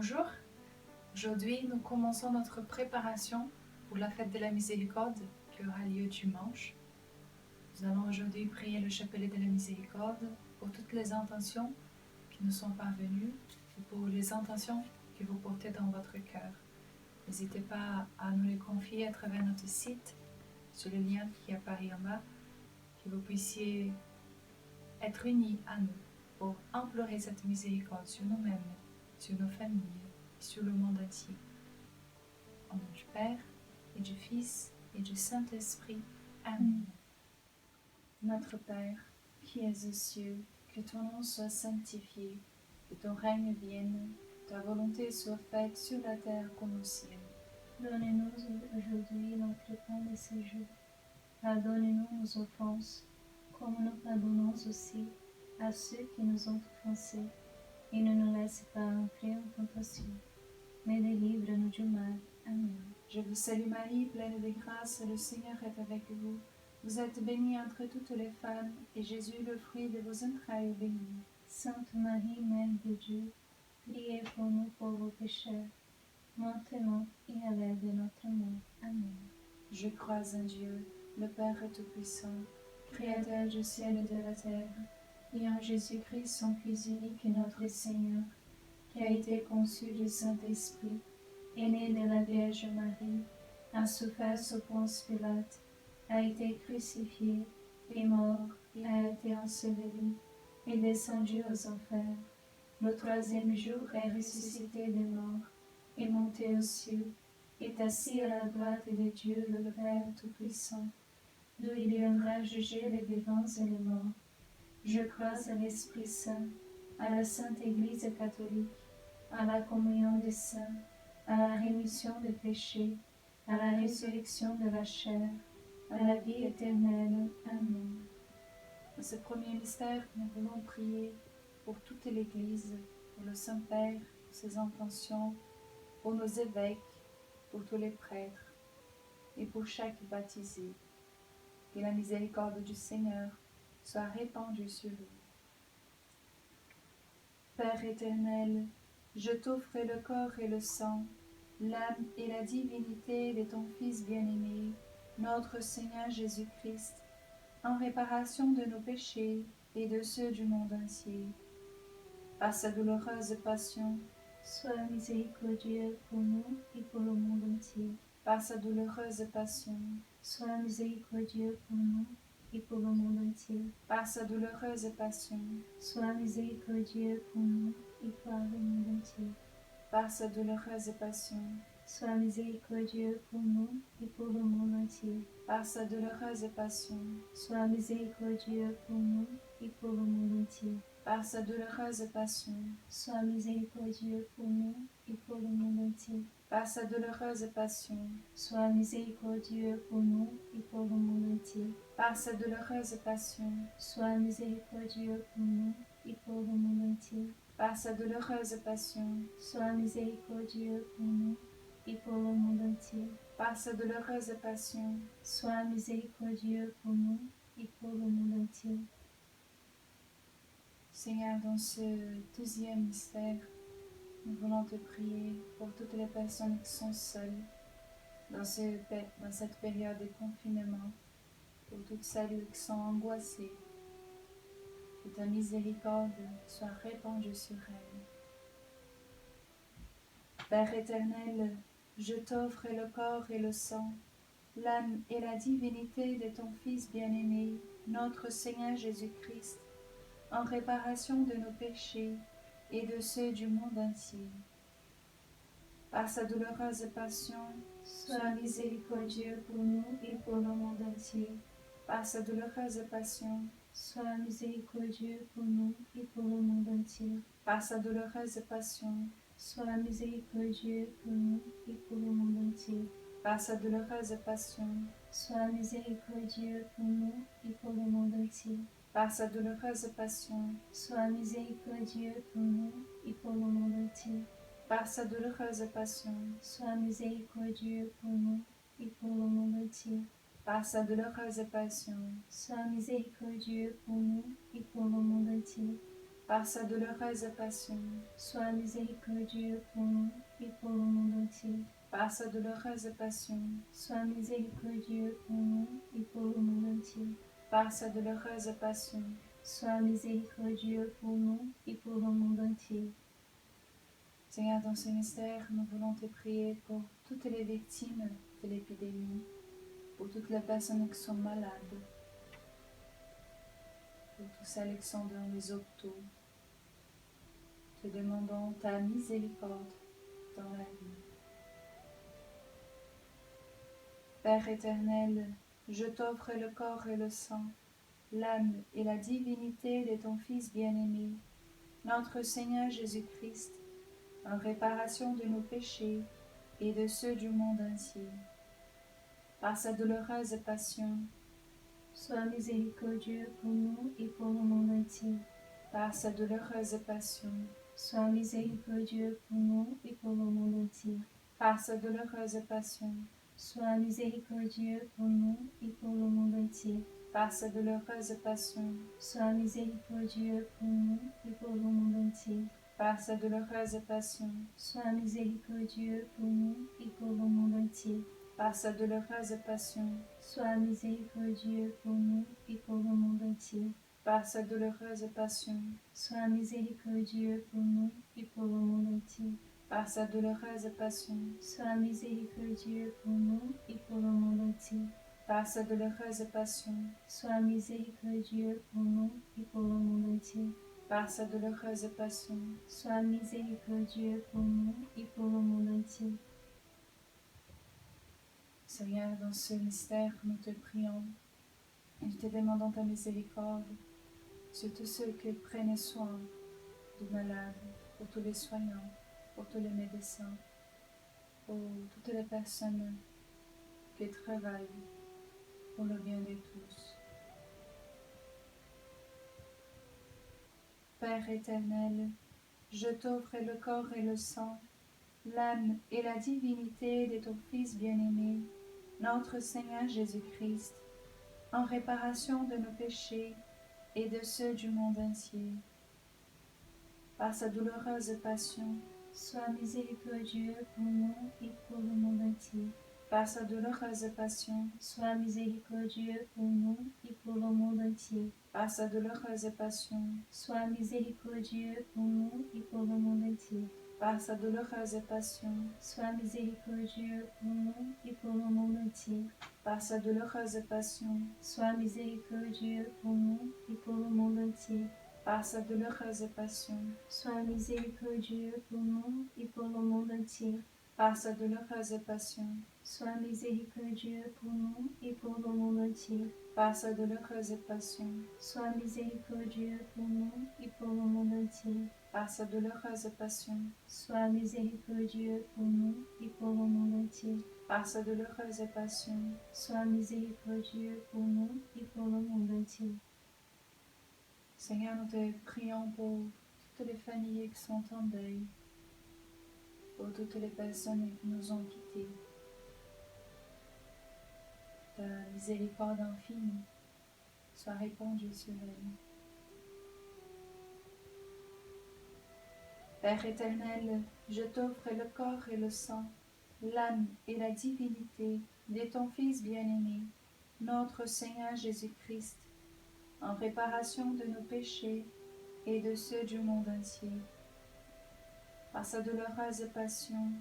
Bonjour, aujourd'hui nous commençons notre préparation pour la fête de la miséricorde qui aura lieu dimanche. Nous allons aujourd'hui prier le chapelet de la miséricorde pour toutes les intentions qui nous sont parvenues et pour les intentions que vous portez dans votre cœur. N'hésitez pas à nous les confier à travers notre site sur le lien qui apparaît en bas, que vous puissiez être unis à nous pour implorer cette miséricorde sur nous-mêmes, sur nos familles et sur le monde entier. Au nom du Père, et du Fils, et du Saint-Esprit. Amen. Notre Père, qui es aux cieux, que ton nom soit sanctifié, que ton règne vienne, ta volonté soit faite sur la terre comme au ciel. Donne-nous aujourd'hui notre pain de ce jour. Pardonne-nous nos offenses, comme nous pardonnons aussi à ceux qui nous ont offensés. Et ne nous laisse pas entrer en tentation, mais délivre-nous du mal. Amen. Je vous salue Marie, pleine de grâce, le Seigneur est avec vous. Vous êtes bénie entre toutes les femmes, et Jésus, le fruit de vos entrailles, est béni. Sainte Marie, Mère de Dieu, priez pour nous pauvres pécheurs, maintenant et à l'heure de notre mort. Amen. Je crois en Dieu, le Père Tout-Puissant, Créateur du ciel et de la terre, et en Jésus-Christ, son Fils unique, notre Seigneur, qui a été conçu du Saint-Esprit, est né de la Vierge Marie, a souffert sous Ponce Pilate, a été crucifié, est mort, et a été enseveli, est descendu aux enfers. Le troisième jour est ressuscité des morts, est monté aux cieux, est assis à la droite de Dieu le Père Tout-Puissant, d'où il viendra juger les vivants et les morts. Je crois à l'Esprit Saint, à la Sainte Église catholique, à la communion des saints, à la rémission des péchés, à la résurrection de la chair, à la vie éternelle. Amen. Dans ce premier mystère, nous voulons prier pour toute l'Église, pour le Saint-Père, pour ses intentions, pour nos évêques, pour tous les prêtres et pour chaque baptisé. Que la miséricorde du Seigneur soit répandue sur eux. Père éternel, je t'offre le corps et le sang, l'âme et la divinité de ton Fils bien-aimé, notre Seigneur Jésus-Christ, en réparation de nos péchés et de ceux du monde entier. Par sa douloureuse passion, sois miséricordieux pour nous et pour le monde entier. Par sa douloureuse passion, sois miséricordieux pour nous et pour le monde entier. Par sa douloureuse passion, sois miséricordieux pour nous et pour le monde entier. Par sa douloureuse passion, sois miséricordieux pour nous et pour le monde entier. Par sa douloureuse passion, sois miséricordieux pour nous et pour le monde entier. Par sa douloureuse passion, sois miséricordieux pour nous et pour le monde entier. Par sa douloureuse passion, sois miséricordieux pour nous et pour le monde entier. Par sa douloureuse passion, sois miséricordieux pour nous et pour le monde entier. Par sa douloureuse passion, sois miséricordieux pour nous et pour le monde entier. Par sa douloureuse passion, sois miséricordieux pour nous et pour le monde entier. Seigneur, dans ce deuxième mystère, nous voulons te prier pour toutes les personnes qui sont seules dans cette période de confinement, pour toutes celles qui sont angoissées. Que ta miséricorde soit répandue sur elles. Père éternel, je t'offre le corps et le sang, l'âme et la divinité de ton Fils bien-aimé, notre Seigneur Jésus-Christ, en réparation de nos péchés et de ceux du monde entier. Par sa douloureuse passion, sois miséricordieux pour nous et pour le monde entier. Par sa douloureuse passion, sois miséricordieux pour nous et pour le monde entier. Par sa douloureuse passion, sois miséricordieux pour nous et pour le monde entier. Par sa douloureuse passion, sois miséricordieux pour nous et pour le monde entier. Par sa douloureuse passion, sois miséricordieux pour nous et pour le monde entier. Par sa douloureuse passion, sois miséricordieux pour nous et pour le monde entier. Par sa douloureuse passion, sois miséricordieux pour nous et pour le monde entier. par sa douloureuse passion, sois miséricordieux pour nous et pour le monde entier. par sa douloureuse passion, Sois miséricordieux pour nous et pour le monde entier. par sa douloureuse passion, Sois miséricordieux pour nous et pour le monde entier. Seigneur, dans ce mystère, nous voulons te prier pour toutes les victimes de l'épidémie, pour toutes les personnes qui sont malades, pour toutes celles qui sont dans les hôpitaux. Te demandons ta miséricorde dans la vie. Père éternel, je t'offre le corps et le sang, l'âme et la divinité de ton Fils bien-aimé, notre Seigneur Jésus-Christ, en réparation de nos péchés et de ceux du monde entier. Par sa douloureuse passion, sois miséricordieux pour nous et pour le monde entier. Par sa douloureuse passion, sois miséricordieux pour nous et pour le monde entier. Par sa douloureuse passion, sois miséricordieux pour nous et pour le monde entier. Par sa douloureuse passion, sois miséricordieux pour nous et pour le monde entier. Par sa douloureuse passion, sois miséricordieux pour nous et pour le monde entier. Par sa douloureuse passion, sois miséricordieux pour nous et pour le monde entier. Par sa douloureuse passion, sois miséricordieux pour nous et pour le monde entier. Par sa douloureuse passion, sois miséricordieux pour nous et pour le monde entier. Par sa douloureuse passion, sois miséricordieux pour nous et pour le monde entier. Par sa douloureuse passion, sois miséricordieux pour nous et pour le monde entier. Seigneur, dans ce mystère, nous te prions et nous te demandons ta miséricorde sur tous ceux qui prennent soin des malades, pour tous les soignants, pour tous les médecins, pour toutes les personnes qui travaillent pour le bien de tous. Père éternel, je t'offre le corps et le sang, l'âme et la divinité de ton Fils bien-aimé, notre Seigneur Jésus-Christ, en réparation de nos péchés et de ceux du monde entier. Par sa douloureuse passion, sois miséricordieux pour nous et pour le monde entier. Par sa douloureuse passion, sois miséricordieux pour nous et pour le monde entier. Par sa douloureuse passion, sois miséricordieux pour nous et pour le monde entier. Par sa douloureuse passion, sois miséricordieux pour nous et pour le monde entier. Par sa douloureuse passion, sois miséricordieux pour nous et pour le monde entier. Par sa douloureuse passion, sois miséricordieux pour nous et pour le monde entier. Par sa douloureuse passion, sois miséricordieux pour nous et pour le monde entier. Par sa douloureuse passion, sois miséricordieux pour nous et pour le monde entier. Par sa douloureuse passion, sois miséricordieux pour nous et pour le monde entier. Par sa douloureuse passion, sois miséricordieux pour nous et pour le monde entier. Seigneur, nous te prions pour toutes les familles qui sont en deuil, pour toutes les personnes qui nous ont quittés. Ta miséricorde infinie soit répandue sur elles. Père éternel, je t'offre le corps et le sang, l'âme et la divinité de ton Fils bien-aimé, notre Seigneur Jésus-Christ, en réparation de nos péchés et de ceux du monde entier. Par sa douloureuse passion,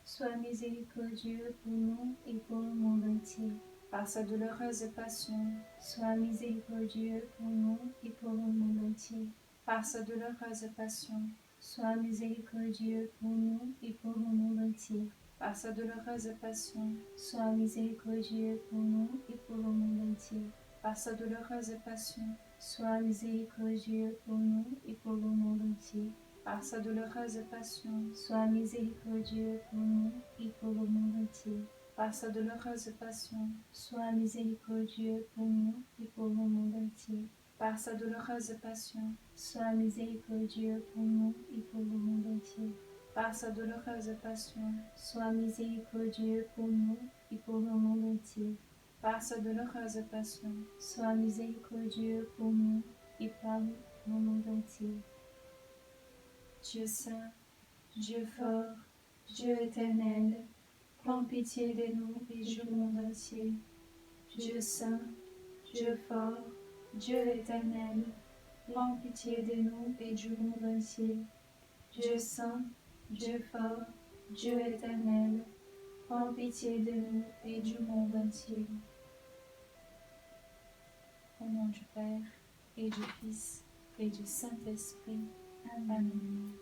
sois miséricordieux pour nous et pour le monde entier. Par sa douloureuse passion, sois miséricordieux pour nous et pour le monde entier. Par sa douloureuse passion, sois miséricordieux pour nous et pour le monde entier. Par sa douloureuse passion, sois miséricordieux pour nous et pour le monde entier. Par sa douloureuse passion, sois miséricordieux pour nous et pour le monde entier. Par sa douloureuse passion, sois miséricordieux pour nous et pour le monde entier. Par sa douloureuse passion, sois miséricordieux pour nous et pour le monde entier. Par sa douloureuse passion, sois miséricordieux pour nous et pour le monde entier. Par sa douloureuse passion, sois miséricordieux pour nous et pour le monde entier. Par sa douloureuse passion, sois miséricordieux pour nous et par le monde entier. Dieu saint, Dieu fort, Dieu éternel, prends pitié de nous et du monde entier. Dieu saint, Dieu fort, Dieu éternel, prends pitié de nous et du monde entier. Dieu saint, Dieu fort, Dieu éternel, prends pitié de nous et du monde entier. Au nom du Père, et du Fils, et du Saint-Esprit. Amen.